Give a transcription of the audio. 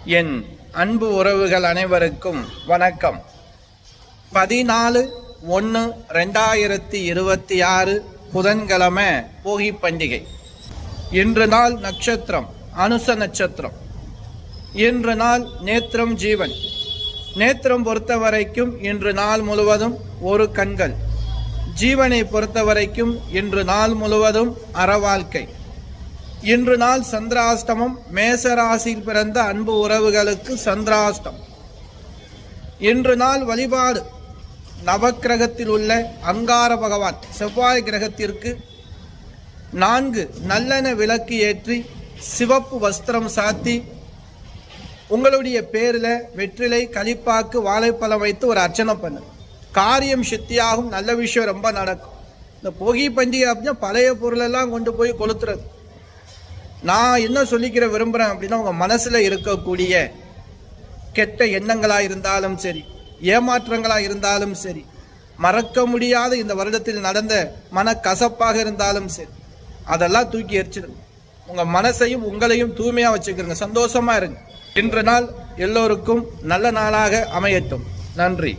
என் அன்பு உறவுகள் அனைவருக்கும் வணக்கம். 14/1/2026 புதன்கிழமை போகி பண்டிகை. இன்று நாள் நட்சத்திரம் அனுச நட்சத்திரம். இன்று நாள் நேத்திரம் ஜீவன். நேத்திரம் பொறுத்த வரைக்கும் இன்று நாள் முழுவதும் ஒரு கண்கள். ஜீவனை பொறுத்த வரைக்கும் இன்று நாள் முழுவதும் அறவாழ்க்கை. இன்று நாள் சந்திராஷ்டமம். மேசராசியில் பிறந்த அன்பு உறவுகளுக்கு சந்திராஷ்டம். இன்று நாள் வழிபாடு நவக்கிரகத்தில் உள்ள அங்கார பகவான் செவ்வாய் கிரகத்திற்கு 4 நல்லெண்ணெய் விளக்கு ஏற்றி சிவப்பு வஸ்திரம் சாத்தி உங்களுடைய பேரில் வெற்றிலை, களிப்பாக்கு, வாழைப்பழம் வைத்து ஒரு அர்ச்சனை பண்ணு. காரியம் சித்தியாகும். நல்ல விஷயம் ரொம்ப நடக்கும். இந்த போகி பண்டிகை அப்படின்னா பழைய பொருளெல்லாம் கொண்டு போய் கொளுத்துறது. நான் என்ன சொல்லிக்கிற விரும்புகிறேன் அப்படின்னா, உங்கள் மனசில் இருக்கக்கூடிய கெட்ட எண்ணங்களாக இருந்தாலும் சரி, ஏமாற்றங்களாக இருந்தாலும் சரி, மறக்க முடியாத இந்த வருடத்தில் நடந்த மனக்கசப்பாக இருந்தாலும் சரி, அதெல்லாம் தூக்கி எரிச்சிடுங்க. உங்கள் மனசையும் உங்களையும் தூய்மையாக வச்சுக்கிறங்க. சந்தோஷமாக இருங்க. இன்று நாள் எல்லோருக்கும் நல்ல நாளாக அமையட்டும். நன்றி.